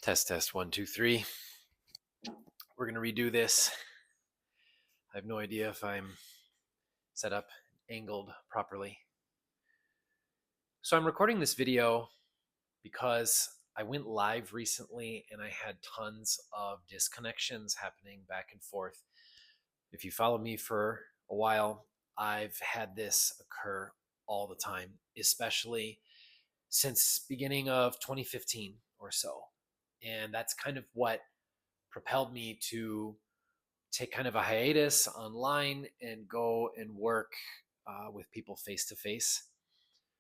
Test, test, one, two, three. We're going to redo this. I have no idea if I'm set up, angled properly. So I'm recording this video because I went live recently and I had tons of disconnections happening back and forth. If you follow me for a while, I've had this occur all the time, especially since beginning of 2015 or so. And that's kind of what propelled me to take kind of a hiatus online and go and work with people face to face.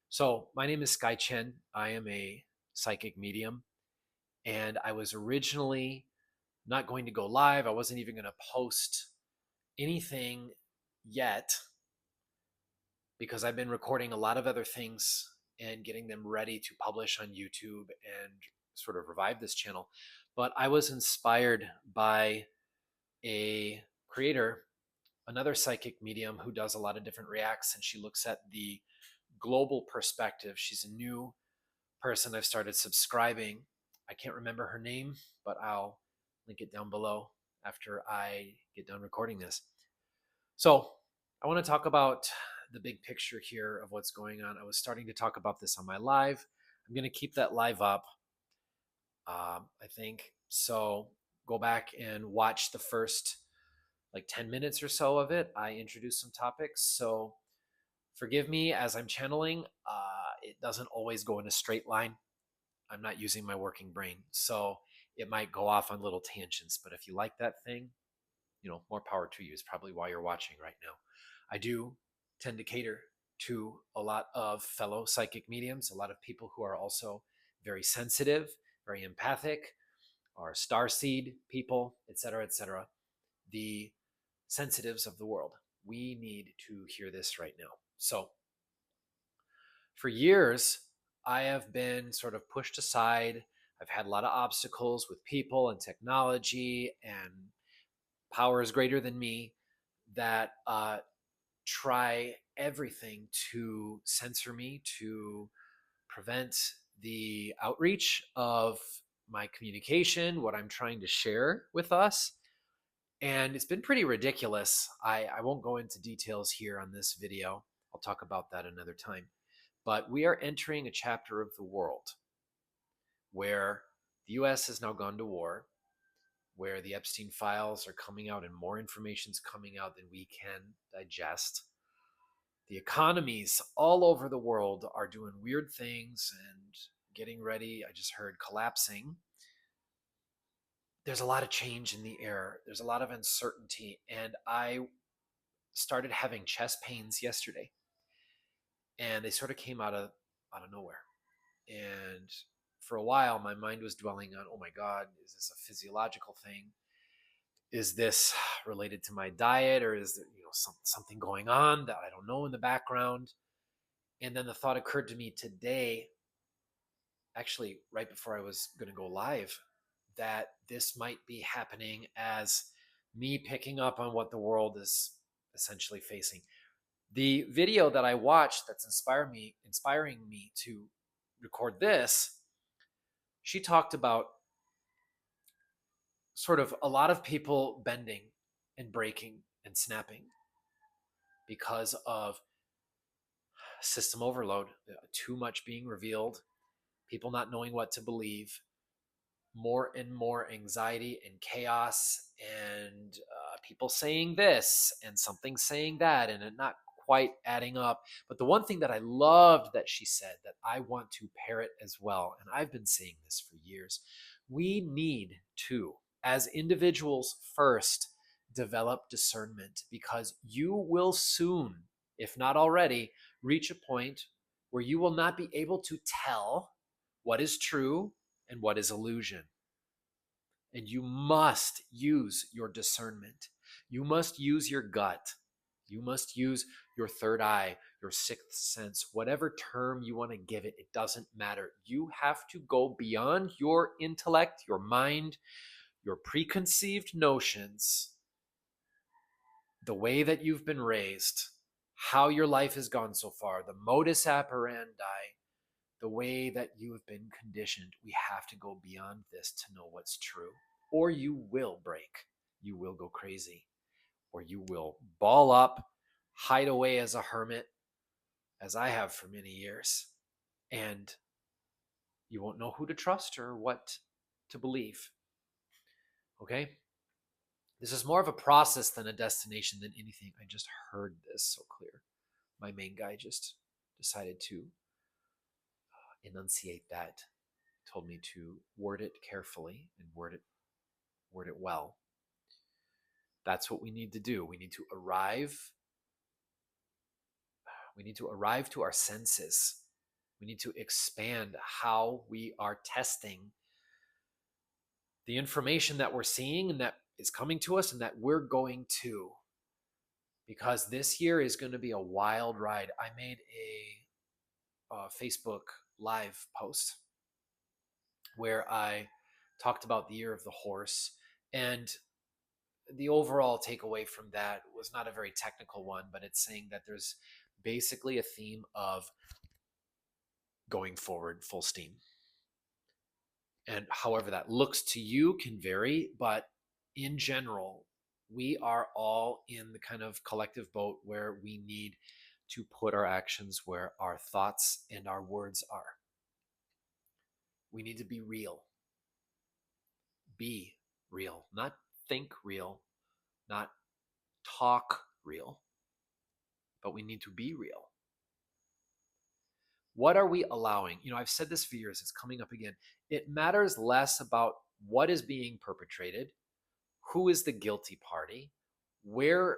So, my name is Sky Chen. I am a psychic medium, and I was originally not going to go live. I wasn't even going to post anything yet because I've been recording a lot of other things and getting them ready to publish on YouTube and sort of revive this channel. But I was inspired by a creator, another psychic medium who does a lot of different reacts, and she looks at the global perspective. She's a new person I've started subscribing. I can't remember her name, but I'll link it down below after I get done recording this. So I want to talk about the big picture here of what's going on. I was starting to talk about this on my live. I'm going to keep that live up, I think. So go back and watch the first like 10 minutes or so of it. I introduced some topics. So forgive me as I'm channeling. It doesn't always go in a straight line. I'm not using my working brain. So it might go off on little tangents. But if you like that thing, more power to you is probably why you're watching right now. I do tend to cater to a lot of fellow psychic mediums, a lot of people who are also very sensitive, very empathic, are star seed people, etc., etc. The sensitives of the world. We need to hear this right now. So, for years, I have been sort of pushed aside. I've had a lot of obstacles with people and technology and powers greater than me that try everything to censor me, to prevent the outreach of my communication, what I'm trying to share with us. And it's been pretty ridiculous. I won't go into details here on this video. I'll talk about that another time. But we are entering a chapter of the world where the US has now gone to war, where the Epstein files are coming out and more information is coming out than we can digest. The economies all over the world are doing weird things and getting ready. I just heard collapsing. There's a lot of change in the air. There's a lot of uncertainty. And I started having chest pains yesterday. And they sort of came out of nowhere. And for a while, my mind was dwelling on, oh my God, is this a physiological thing? Is this related to my diet, or is there something going on that I don't know in the background? And then the thought occurred to me today, actually right before I was going to go live, that this might be happening as me picking up on what the world is essentially facing. The video that I watched that's inspiring me to record this, she talked about sort of a lot of people bending and breaking and snapping because of system overload, too much being revealed, people not knowing what to believe, more and more anxiety and chaos, and people saying this and something saying that, and it not quite adding up. But the one thing that I loved that she said that I want to parrot as well, and I've been saying this for years, we need to, as individuals first, develop discernment, because you will soon, if not already, reach a point where you will not be able to tell what is true and what is illusion. And you must use your discernment. You must use your gut. You must use your third eye, your sixth sense, whatever term you want to give it. It doesn't matter. You have to go beyond your intellect, your mind, your preconceived notions, the way that you've been raised, how your life has gone so far, the modus operandi, the way that you have been conditioned, we have to go beyond this to know what's true. Or you will break, you will go crazy, or you will ball up, hide away as a hermit, as I have for many years, and you won't know who to trust or what to believe. Okay? This is more of a process than a destination than anything. I just heard this so clear. My main guy just decided to enunciate that, told me to word it carefully and word it well. That's what we need to do. We need to arrive to our senses. We need to expand how we are testing the information that we're seeing and that is coming to us and that we're going to. Because this year is going to be a wild ride. I made a Facebook Live post where I talked about the year of the horse, and the overall takeaway from that was not a very technical one, but it's saying that there's basically a theme of going forward full steam. And however that looks to you can vary, but in general, we are all in the kind of collective boat where we need to put our actions where our thoughts and our words are. We need to be real. Be real, not think real, not talk real, but we need to be real. What are we allowing? I've said this for years, it's coming up again. It matters less about what is being perpetrated, who is the guilty party, where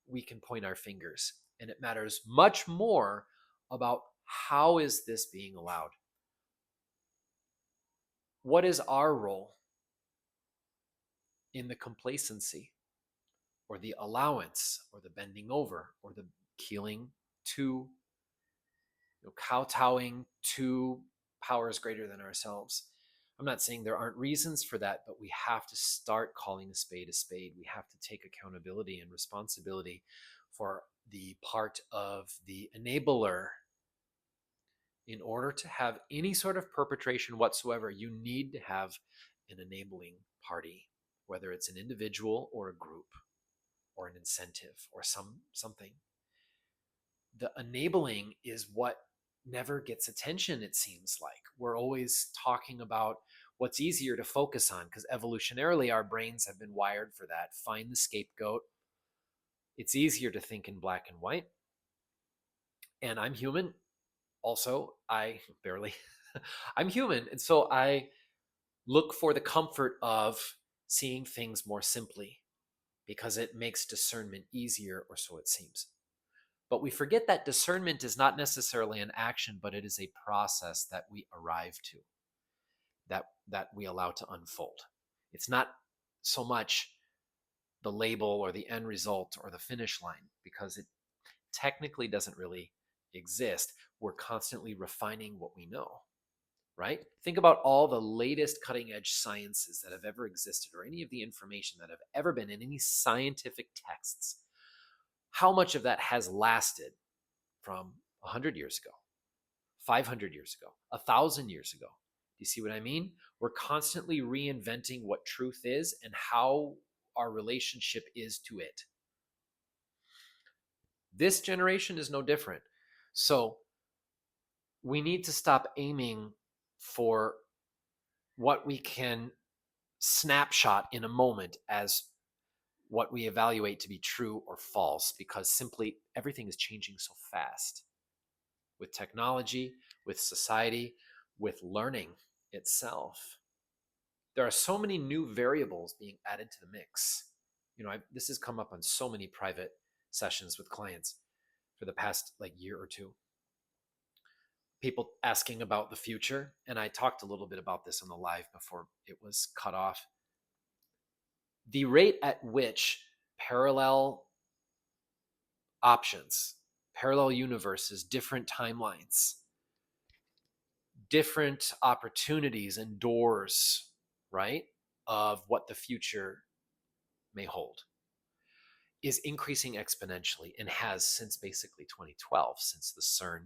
we can point our fingers. And it matters much more about how is this being allowed? What is our role in the complacency or the allowance or the bending over or the keeling to, kowtowing to powers greater than ourselves? I'm not saying there aren't reasons for that, but we have to start calling a spade a spade. We have to take accountability and responsibility for the part of the enabler. In order to have any sort of perpetration whatsoever, you need to have an enabling party, whether it's an individual or a group or an incentive or something. The enabling is what never gets attention, it seems like. We're always talking about what's easier to focus on because evolutionarily our brains have been wired for that. Find the scapegoat. It's easier to think in black and white. And I'm human. Also, I'm human. And so I look for the comfort of seeing things more simply because it makes discernment easier, or so it seems. But we forget that discernment is not necessarily an action, but it is a process that we arrive to, that we allow to unfold. It's not so much the label or the end result or the finish line, because it technically doesn't really exist. We're constantly refining what we know, right? Think about all the latest cutting edge sciences that have ever existed, or any of the information that have ever been in any scientific texts. How much of that has lasted from 100 years ago, 500 years ago, 1,000 years ago? Do you see what I mean? We're constantly reinventing what truth is and how our relationship is to it. This generation is no different. So we need to stop aiming for what we can snapshot in a moment as what we evaluate to be true or false, because simply everything is changing so fast with technology, with society, with learning itself. There are so many new variables being added to the mix. This has come up on so many private sessions with clients for the past year or two. People asking about the future, and I talked a little bit about this on the live before it was cut off. The rate at which parallel options, parallel universes, different timelines, different opportunities and doors, right, of what the future may hold is increasing exponentially, and has since basically 2012, since the CERN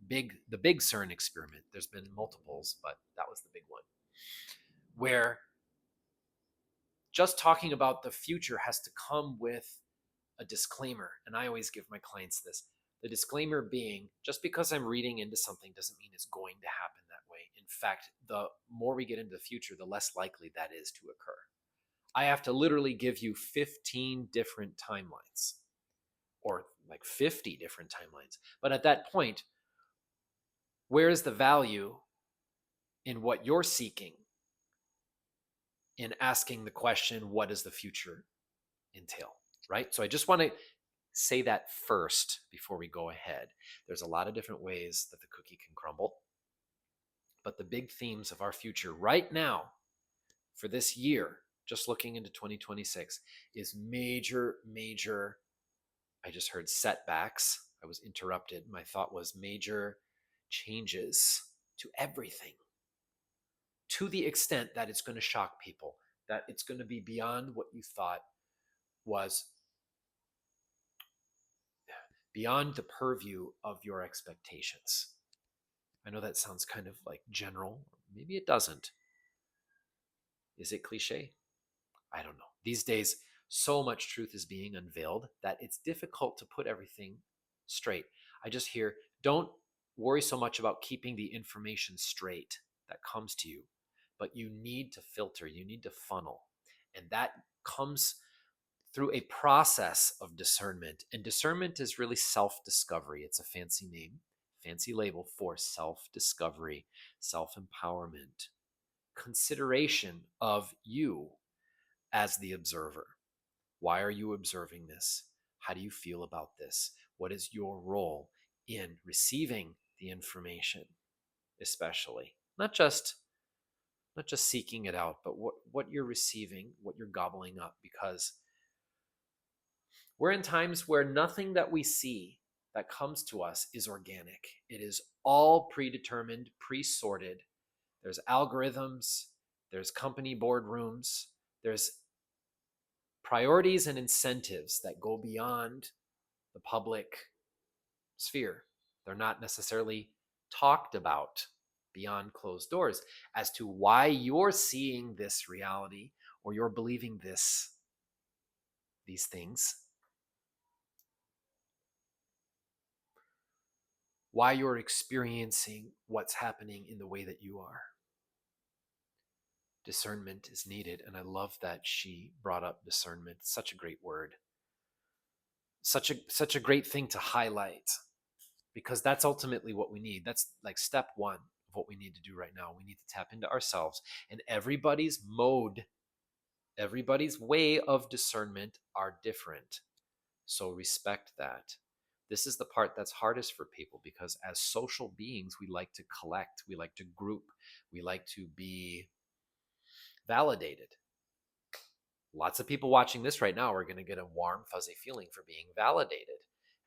the big CERN experiment. There's been multiples, but that was the big one, where just talking about the future has to come with a disclaimer. And I always give my clients this. The disclaimer being, just because I'm reading into something doesn't mean it's going to happen that way. In fact, the more we get into the future, the less likely that is to occur. I have to literally give you 15 different timelines, or like 50 different timelines. But at that point, where is the value in what you're seeking in asking the question, what does the future entail? Right? So I just want to say that first before we go ahead. There's a lot of different ways that the cookie can crumble. But the big themes of our future right now for this year, just looking into 2026, is major, I just heard setbacks. I was interrupted. My thought was major changes to everything, to the extent that it's going to shock people, that it's going to be beyond what you thought was, beyond the purview of your expectations. I know that sounds kind of like general. Maybe it doesn't. Is it cliche? I don't know. These days, so much truth is being unveiled that it's difficult to put everything straight. I just hear, don't worry so much about keeping the information straight that comes to you, but you need to filter, you need to funnel. And that comes through a process of discernment. And discernment is really self discovery. It's a fancy name, fancy label for self discovery, self empowerment, consideration of you as the observer. Why are you observing this? How do you feel about this? What is your role in receiving the information, especially? Not just seeking it out, but what you're receiving, what you're gobbling up, because we're in times where nothing that we see that comes to us is organic. It is all predetermined, pre-sorted. There's algorithms, there's company boardrooms, there's priorities and incentives that go beyond the public sphere. They're not necessarily talked about beyond closed doors as to why you're seeing this reality or you're believing these things, why you're experiencing what's happening in the way that you are. Discernment is needed, and I love that she brought up discernment. Such a great word. Such a great thing to highlight, because that's ultimately what we need. That's like step one of what we need to do right now. We need to tap into ourselves, and everybody's way of discernment are different. So respect that. This is the part that's hardest for people, because as social beings, we like to collect, we like to group, we like to be validated. Lots of people watching this right now are going to get a warm, fuzzy feeling for being validated.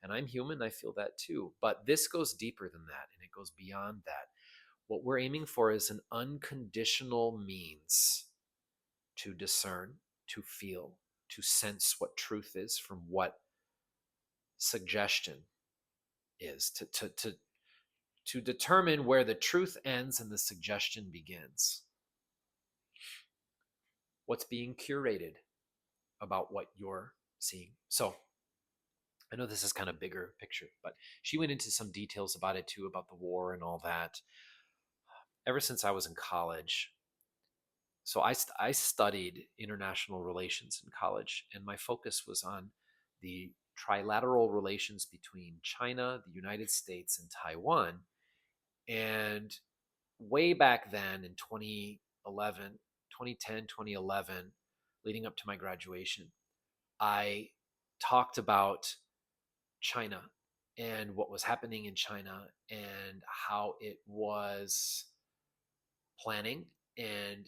And I'm human, I feel that too. But this goes deeper than that, and it goes beyond that. What we're aiming for is an unconditional means to discern, to feel, to sense what truth is from what suggestion is, to determine where the truth ends and the suggestion begins. What's being curated about what you're seeing. So I know this is kind of bigger picture, but she went into some details about it too, about the war and all that. Ever since I was in college, so I studied international relations in college, and my focus was on the trilateral relations between China, the United States, and Taiwan. And way back then in 2011, 2010, 2011, leading up to my graduation, I talked about China and what was happening in China and how it was planning and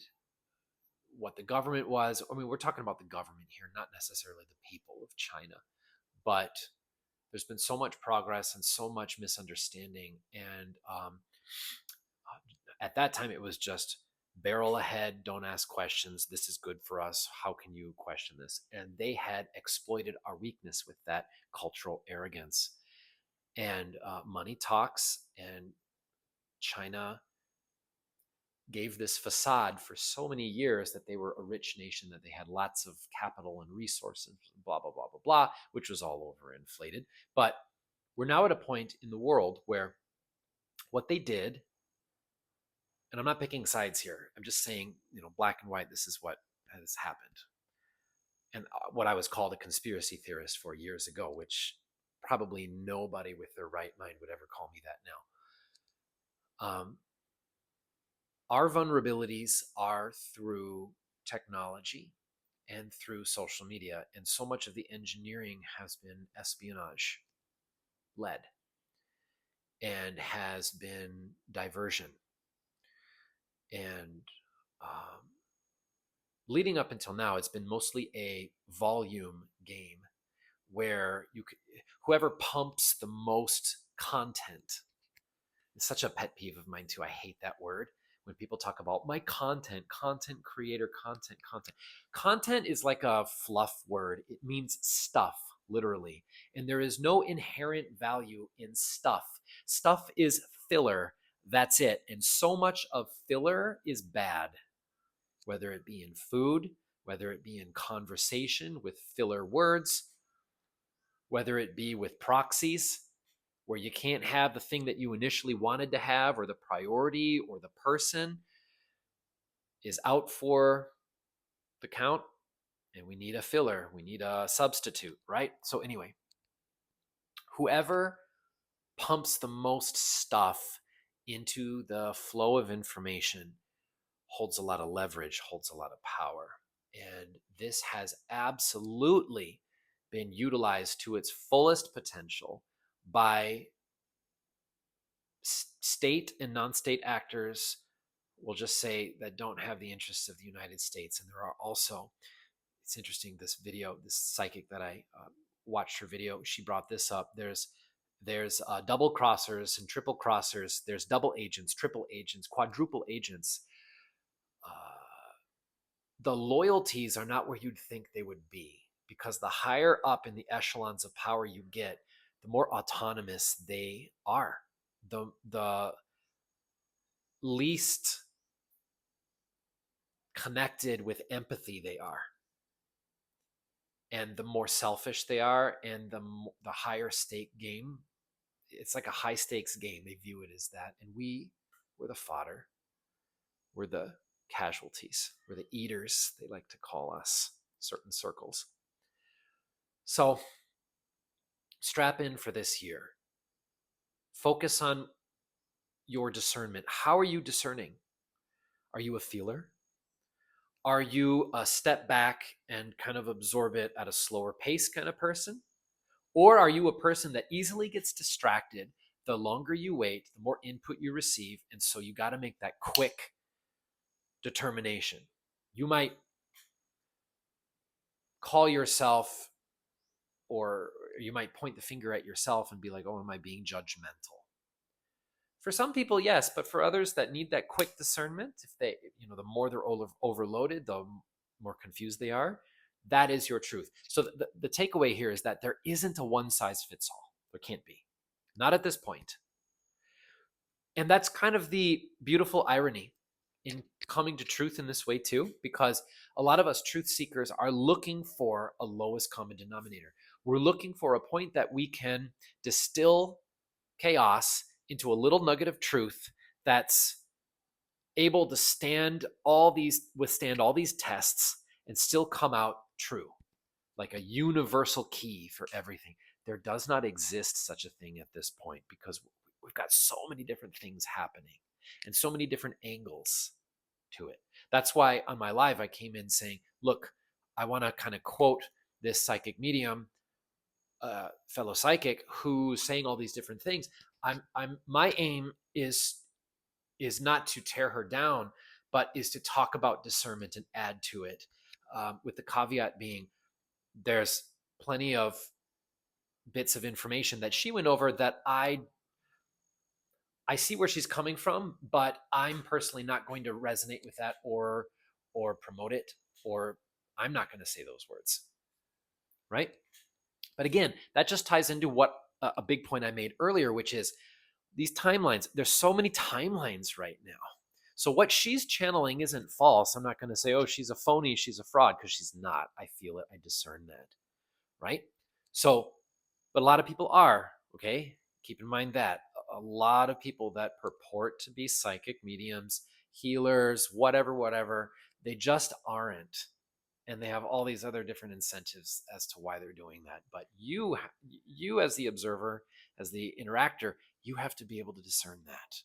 what the government was. I mean, we're talking about the government here, not necessarily the people of China, but there's been so much progress and so much misunderstanding. And at that time, it was just barrel ahead, don't ask questions. This is good for us. How can you question this? And they had exploited our weakness with that cultural arrogance. And money talks, and China gave this facade for so many years that they were a rich nation, that they had lots of capital and resources, blah, blah, blah, blah, blah, which was all overinflated. But we're now at a point in the world where what they did, and I'm not picking sides here, I'm just saying, black and white, this is what has happened. And what I was called a conspiracy theorist for years ago, which probably nobody with their right mind would ever call me that now. Our vulnerabilities are through technology and through social media. And so much of the engineering has been espionage led and has been diversion. And leading up until now, it's been mostly a volume game where whoever pumps the most content. It's such a pet peeve of mine too. I hate that word. When people talk about my content creator, content is like a fluff word. It means stuff, literally. And there is no inherent value in stuff. Stuff is filler. That's it. And so much of filler is bad, whether it be in food, whether it be in conversation with filler words, whether it be with proxies, where you can't have the thing that you initially wanted to have, or the priority, or the person is out for the count, and we need a filler, we need a substitute, right? So anyway, whoever pumps the most stuff into the flow of information holds a lot of leverage, holds a lot of power. And this has absolutely been utilized to its fullest potential by state and non-state actors, we'll just say, that don't have the interests of the United States. And there are also, it's interesting, this psychic that I watched her video, she brought this up. There's double crossers and triple crossers. There's double agents, triple agents, quadruple agents. The loyalties are not where you'd think they would be, because the higher up in the echelons of power you get, the more autonomous they are. The least connected with empathy they are, and the more selfish they are, and the higher stake game. It's like a high stakes game. They view it as that, and we're the fodder. We're the casualties. We're the eaters, they like to call us, certain circles. So strap in for this year. Focus on your discernment. How are you discerning? Are you a feeler? Are you a step back and kind of absorb it at a slower pace kind of person? Or are you a person that easily gets distracted? The longer you wait, the more input you receive. And so you got to make that quick determination. You might call yourself, or you might point the finger at yourself and be like, oh, am I being judgmental? For some people, yes, but for others that need that quick discernment, if they, the more they're overloaded, the more confused they are. That is your truth. So the takeaway here is that there isn't a one size fits all. There can't be. Not at this point. And that's kind of the beautiful irony in coming to truth in this way too, because a lot of us truth seekers are looking for a lowest common denominator. We're looking for a point that we can distill chaos into a little nugget of truth that's able to withstand all these tests and still come out true, like a universal key for everything. There does not exist such a thing at this point, because we've got so many different things happening and so many different angles to it. That's why on my live I came in saying, look, I want to kind of quote this psychic medium, fellow psychic, who's saying all these different things. My aim is not to tear her down, but is to talk about discernment and add to it, with the caveat being there's plenty of bits of information that she went over that I see where she's coming from, but I'm personally not going to resonate with that or promote it, or I'm not going to say those words, right? But again, that just ties into what a big point I made earlier, which is these timelines. There's so many timelines right now. So what she's channeling isn't false. I'm not going to say, oh, she's a phony, she's a fraud, because she's not. I feel it. I discern that. Right? So, but a lot of people are, okay? Keep in mind that a lot of people that purport to be psychic mediums, healers, whatever, they just aren't. And they have all these other different incentives as to why they're doing that. But you as the observer, as the interactor, you have to be able to discern that.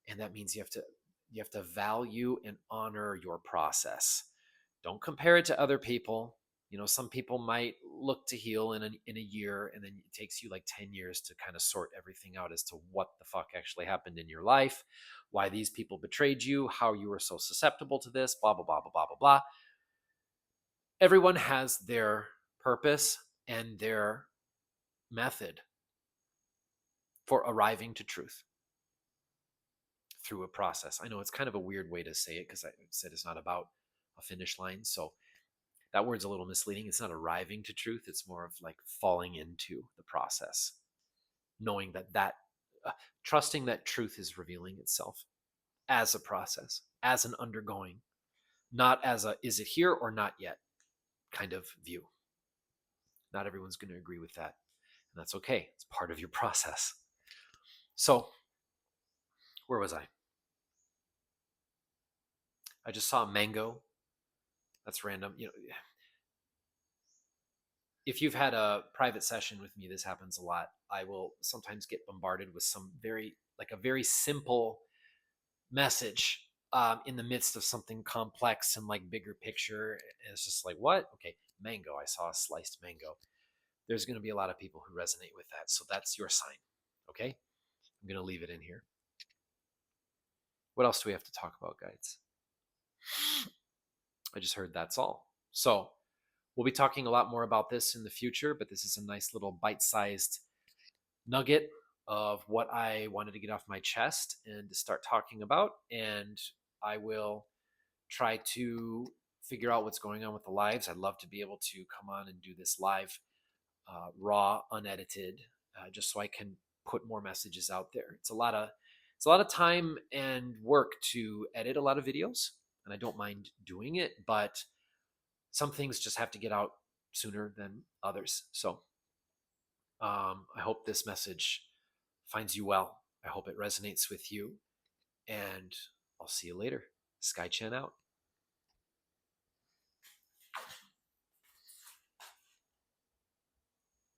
And that means you have to value and honor your process. Don't compare it to other people. Some people might look to heal in a year, and then it takes you like 10 years to kind of sort everything out as to what the fuck actually happened in your life, why these people betrayed you, how you were so susceptible to this, blah, blah, blah, blah, blah, blah, blah. Everyone has their purpose and their method for arriving to truth through a process. I know it's kind of a weird way to say it because I said it's not about a finish line. So that word's a little misleading. It's not arriving to truth. It's more of like falling into the process, knowing trusting that truth is revealing itself as a process, as an undergoing, not as a, is it here or not yet kind of view. Not everyone's going to agree with that. And that's okay. It's part of your process. So, where was I? I just saw a mango. That's random. If you've had a private session with me, this happens a lot. I will sometimes get bombarded with a very simple message in the midst of something complex and like bigger picture. And it's just like, what? Okay, mango. I saw a sliced mango. There's going to be a lot of people who resonate with that. So that's your sign. Okay? I'm going to leave it in here. What else do we have to talk about, guides? I just heard that's all. So we'll be talking a lot more about this in the future, but this is a nice little bite-sized nugget of what I wanted to get off my chest and to start talking about. And I will try to figure out what's going on with the lives. I'd love to be able to come on and do this live, raw, unedited, just so I can put more messages out there. It's a lot of time and work to edit a lot of videos, and I don't mind doing it, but some things just have to get out sooner than others. So I hope this message finds you well. I hope it resonates with you, and I'll see you later. Sky Chen out.